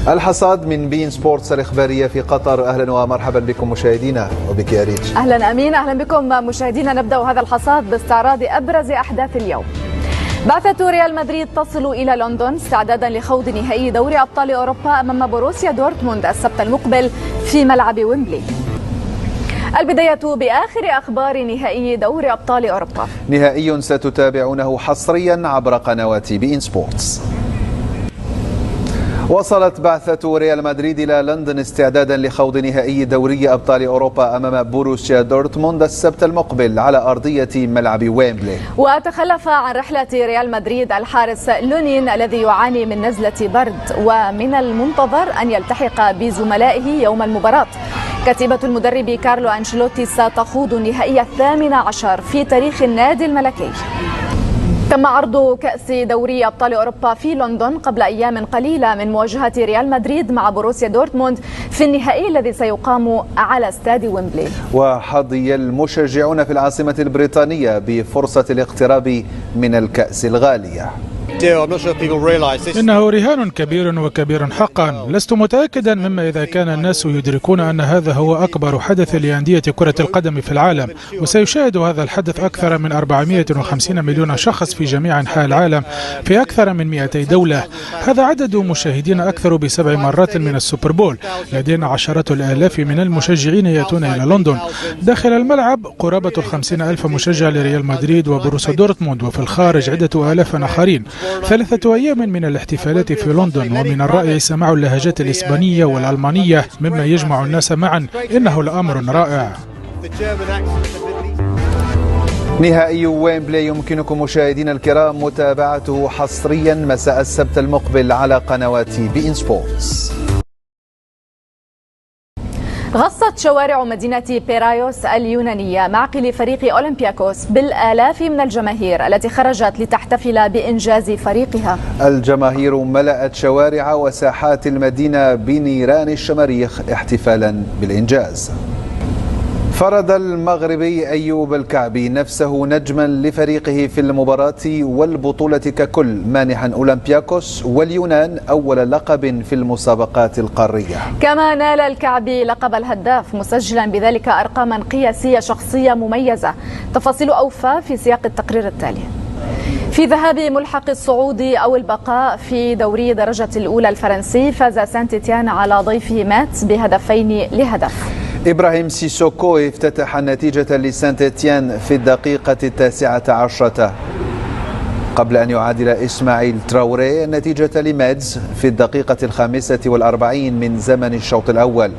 الحصاد من بين سبورتس الإخبارية في قطر. أهلا ومرحبا بكم مشاهدينا، وبك يا ريتش. أهلا أمين، أهلا بكم مشاهدينا. نبدأ هذا الحصاد باستعراض أبرز أحداث اليوم. بعثة ريال مدريد تصل إلى لندن استعدادا لخوض نهائي دوري أبطال أوروبا أمام بروسيا دورتموند السبت المقبل في ملعب ويمبلي. البداية بآخر أخبار نهائي دوري أبطال أوروبا. نهائي ستتابعونه حصريا عبر قنوات بي إن سبورتس. وصلت بعثة ريال مدريد إلى لندن استعدادا لخوض نهائي دوري أبطال أوروبا أمام بروسيا دورتموند السبت المقبل على أرضية ملعب ويمبلي. وتخلف عن رحلة ريال مدريد الحارس لونين الذي يعاني من نزلة برد، ومن المنتظر أن يلتحق بزملائه يوم المباراة. كتيبة المدرب كارلو أنشيلوتي ستخوض النهائي 18 في تاريخ النادي الملكي. تم عرض كأس دوري أبطال أوروبا في لندن قبل أيام قليلة من مواجهة ريال مدريد مع بروسيا دورتموند في النهائي الذي سيقام على استاد ويمبلي. وحظي المشجعون في العاصمة البريطانية بفرصة الاقتراب من الكأس الغالية. إنه رهان كبير وكبير حقا. لست متأكدا مما إذا كان الناس يدركون أن هذا هو أكبر حدث لأندية كرة القدم في العالم، وسيشاهد هذا الحدث أكثر من 450 مليون شخص في جميع أنحاء العالم في أكثر من 200 دولة. هذا عدد مشاهدين أكثر ب7 مرات من السوبر بول. لدينا عشرات الآلاف من المشجعين يأتون إلى لندن. داخل الملعب قرابة 50,000 مشجع لريال مدريد وبروسيا دورتموند، وفي الخارج عدة آلاف آخرين. 3 أيام من الاحتفالات في لندن، ومن الرائع سماع اللهجات الإسبانية والألمانية مما يجمع الناس معا. إنه لأمر رائع. نهائي ويمبلي يمكنكم مشاهدينا الكرام متابعته حصريا مساء السبت المقبل على قنوات بي إن سبورتس. غصت شوارع مدينة بيرايوس اليونانية معقل فريق أولمبياكوس بالآلاف من الجماهير التي خرجت لتحتفل بإنجاز فريقها. الجماهير ملأت شوارع وساحات المدينة بنيران الشماريخ احتفالا بالإنجاز. فرض المغربي أيوب الكعبي نفسه نجما لفريقه في المباراة والبطولة ككل، مانحا أولمبياكوس واليونان أول لقب في المسابقات القارية. كما نال الكعبي لقب الهداف، مسجلا بذلك أرقاما قياسية شخصية مميزة. تفاصيل أوفى في سياق التقرير التالي. في ذهاب ملحق الصعود أو البقاء في دوري درجة الأولى الفرنسي، فاز سانت إتيان على ضيفه ماتس ب2-1. إبراهيم سيسوكو افتتح النتيجة لسانت إتيان في الدقيقة 19 قبل أن يعادل إسماعيل تراوري النتيجة لمادز في الدقيقة 45 من زمن الشوط الأول.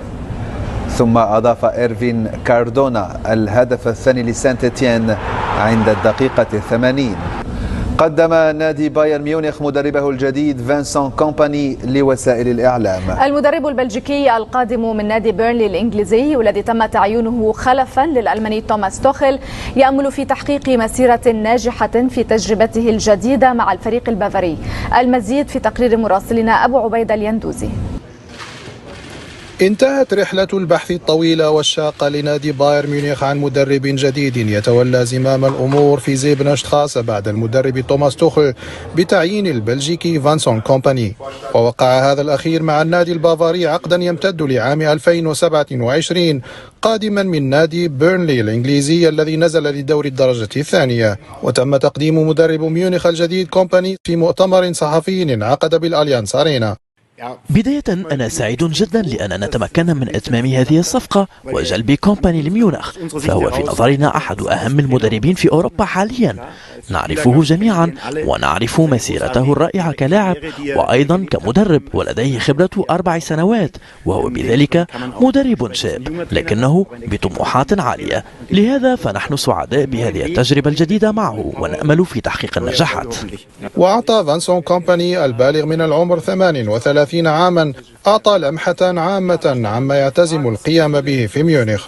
ثم أضاف إيرفين كاردونا الهدف الثاني لسانت إتيان عند الدقيقة 80. قدم نادي بايرن ميونخ مدربه الجديد فانسون كومباني لوسائل الإعلام. المدرب البلجيكي القادم من نادي بيرنلي الإنجليزي والذي تم تعيينه خلفا للألماني توماس توخيل يأمل في تحقيق مسيرة ناجحة في تجربته الجديدة مع الفريق البافاري. المزيد في تقرير مراسلنا أبو عبيدة اليندوزي. انتهت رحلة البحث الطويلة والشاقة لنادي بايرن ميونخ عن مدرب جديد يتولى زمام الأمور في زيبنشتغاسة بعد المدرب توماس توخل بتعيين البلجيكي فانسون كومباني. ووقع هذا الأخير مع النادي البافاري عقدا يمتد لعام 2027 قادما من نادي بيرنلي الإنجليزي الذي نزل لدور الدرجة الثانية. وتم تقديم مدرب ميونخ الجديد كومباني في مؤتمر صحفي انعقد بالأليانس أرينا. بداية أنا سعيد جدا لأننا تمكنا من إتمام هذه الصفقة وجلب كومباني لميونخ، فهو في نظرنا أحد أهم المدربين في أوروبا حاليا. نعرفه جميعا ونعرف مسيرته الرائعة كلاعب وأيضا كمدرب، ولديه خبرة 4 سنوات، وهو بذلك مدرب شاب لكنه بطموحات عالية. لهذا فنحن سعداء بهذه التجربة الجديدة معه ونأمل في تحقيق النجاحات. وأعطى فانسون كومباني البالغ من العمر 38 عاما أعطى لمحة عامة عما يعتزم القيام به في ميونخ.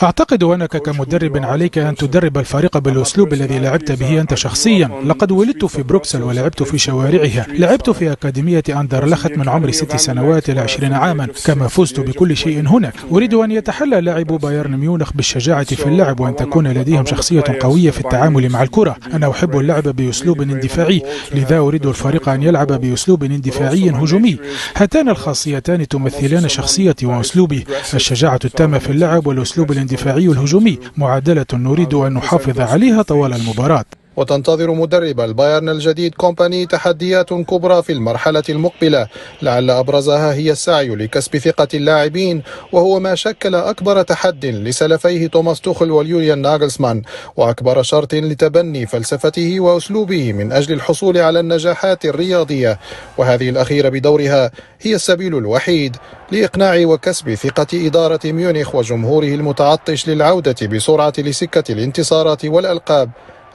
أعتقد أنك كمدرب عليك أن تدرب الفريق بالأسلوب الذي لعبت به أنت شخصيا. لقد ولدت في بروكسل ولعبت في شوارعها، لعبت في أكاديمية أندرلخت من عمر 6 سنوات إلى 20 عاما، كما فزت بكل شيء هناك. أريد أن يتحلى لاعبو بايرن ميونخ بالشجاعة في اللعب وأن تكون لديهم شخصية قوية في التعامل مع الكرة. أنا أحب اللعب بأسلوب اندفاعي، لذا أريد الفريق أن يلعب بأسلوب اندفاعي هجومي. هاتان الخاصيتان تمثلان شخصيتي وأسلوبي، الشجاعة التامة في اللعب والأسلوب الاندفاعي الهجومي، معادلة نريد أن نحافظ عليها طوال المباراة. وتنتظر مدرب البايرن الجديد كومباني تحديات كبرى في المرحلة المقبلة، لعل أبرزها هي السعي لكسب ثقة اللاعبين، وهو ما شكل أكبر تحد لسلفيه توماس توخل واليوليان ناغلسمان، وأكبر شرط لتبني فلسفته وأسلوبه من أجل الحصول على النجاحات الرياضية، وهذه الأخيرة بدورها هي السبيل الوحيد لإقناع وكسب ثقة إدارة ميونخ وجمهوره المتعطش للعودة بسرعة لسكة الانتصارات والألقاب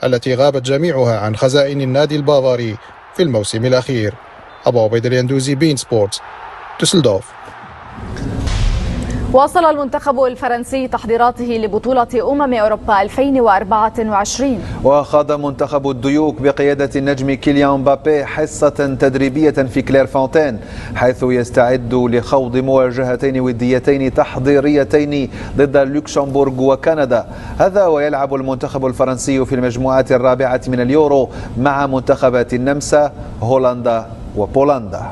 التي غابت جميعها عن خزائن النادي البافاري في الموسم الأخير. أبو عبيد اليندوزي، بين سبورتس، دوسلدورف. واصل المنتخب الفرنسي تحضيراته لبطولة أوروبا 2024، وخاض منتخب الديوك بقيادة النجم كيليان مبابي حصة تدريبية في كلير فونتين، حيث يستعد لخوض مواجهتين وديتين تحضيريتين ضد لوكسمبورغ وكندا. هذا ويلعب المنتخب الفرنسي في المجموعات الرابعة من اليورو مع منتخبات النمسا، هولندا وبولندا.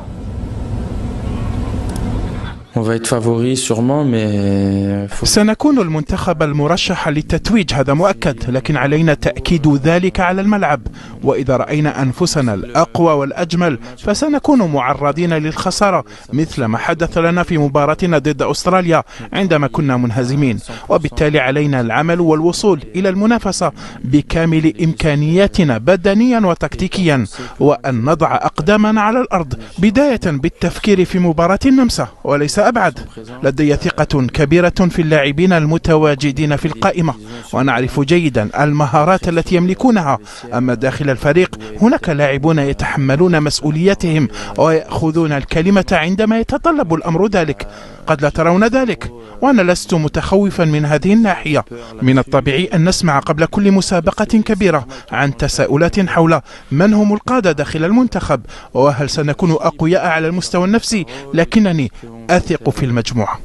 سنكون المنتخب المرشح للتتويج، هذا مؤكد، لكن علينا تأكيد ذلك على الملعب، وإذا رأينا أنفسنا الأقوى والأجمل فسنكون معرضين للخسارة، مثل ما حدث لنا في مباراتنا ضد أستراليا عندما كنا منهزمين، وبالتالي علينا العمل والوصول إلى المنافسة بكامل إمكانياتنا بدنيا وتكتيكيا، وأن نضع أقدامنا على الأرض، بداية بالتفكير في مباراة النمسا وليس أبعد. لدي ثقة كبيرة في اللاعبين المتواجدين في القائمة، ونعرف جيدا المهارات التي يملكونها. أما داخل الفريق هناك لاعبون يتحملون مسؤوليتهم ويأخذون الكلمة عندما يتطلب الأمر ذلك. قد لا ترون ذلك، وأنا لست متخوفا من هذه الناحية. من الطبيعي أن نسمع قبل كل مسابقة كبيرة عن تساؤلات حول من هم القادة داخل المنتخب، وهل سنكون أقوياء على المستوى النفسي، لكنني أثق في المجموعة.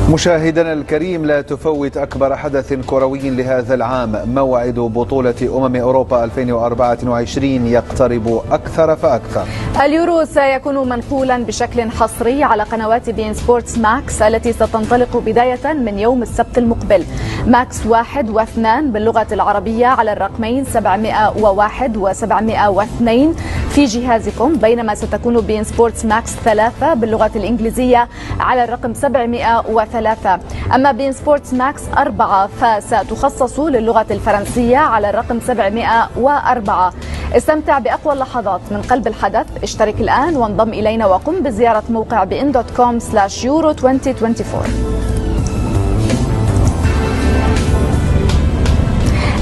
مشاهدنا الكريم، لا تفوت أكبر حدث كروي لهذا العام. موعد بطولة أوروبا 2024 يقترب أكثر فأكثر. اليورو سيكون منقولا بشكل حصري على قنوات بين سبورتس ماكس التي ستنطلق بداية من يوم السبت المقبل. ماكس 1 و2 باللغة العربية على الرقمين 701 و702 في جهازكم، بينما ستكون بين سبورتس ماكس 3 باللغة الإنجليزية على الرقم 703. أما بين سبورتس ماكس 4 فستخصص للغة الفرنسية على الرقم 704. استمتع بأقوى اللحظات من قلب الحدث. اشترك الآن وانضم إلينا وقم بزيارة موقع bein.com/euro2024.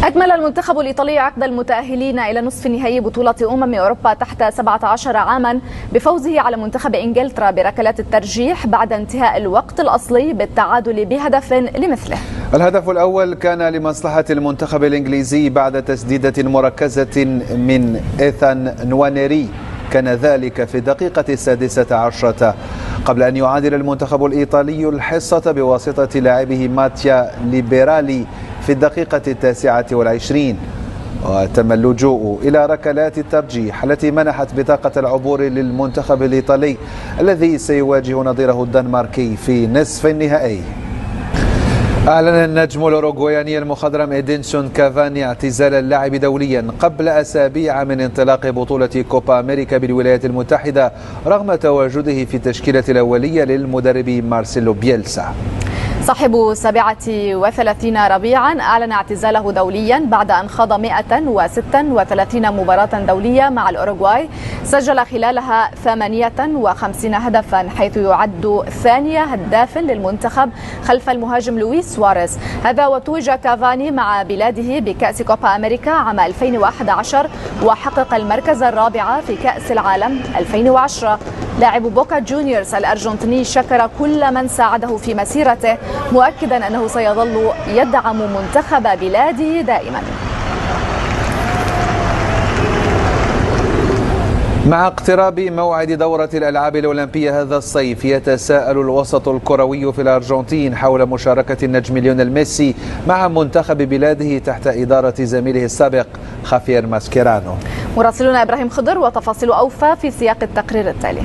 أكمل المنتخب الإيطالي عقد المتأهلين إلى نصف نهائي بطولة أوروبا تحت 17 عاما بفوزه على منتخب إنجلترا بركلات الترجيح بعد انتهاء الوقت الأصلي بالتعادل بهدف لمثله. الهدف الأول كان لمصلحة المنتخب الإنجليزي بعد تسديدة مركزة من إيثان نوانيري، كان ذلك في الدقيقة 16 قبل أن يعادل المنتخب الإيطالي الحصة بواسطة لاعبه ماتيا ليبرالي في الدقيقة 29. وتم اللجوء إلى ركلات الترجيح التي منحت بطاقة العبور للمنتخب الإيطالي الذي سيواجه نظيره الدنماركي في نصف النهائي. أعلن النجم الأوروغواياني المخضرم إدينسون كافاني اعتزال اللعب دوليا قبل أسابيع من انطلاق بطولة كوبا أمريكا بالولايات المتحدة، رغم تواجده في التشكيلة الأولية للمدرب مارسيلو بيلسا. صاحب 37 ربيعا أعلن اعتزاله دوليا بعد أن خاض 136 مباراة دولية مع الأوروغواي، سجل خلالها 58 هدفا، حيث يعد ثاني هداف للمنتخب خلف المهاجم لويس سواريز. هذا وتوج كافاني مع بلاده بكأس كوبا أمريكا عام 2011 وحقق المركز الرابع في كأس العالم 2010. لاعب بوكا جونيورز الأرجنتيني شكر كل من ساعده في مسيرته، مؤكدا أنه سيظل يدعم منتخب بلاده دائما. مع اقتراب موعد دورة الألعاب الأولمبية هذا الصيف، يتساءل الوسط الكروي في الأرجنتين حول مشاركة النجم ليونيل ميسي مع منتخب بلاده تحت إدارة زميله السابق خافير ماسكيرانو. مراسلنا إبراهيم خضر وتفاصيل أوفى في سياق التقرير التالي.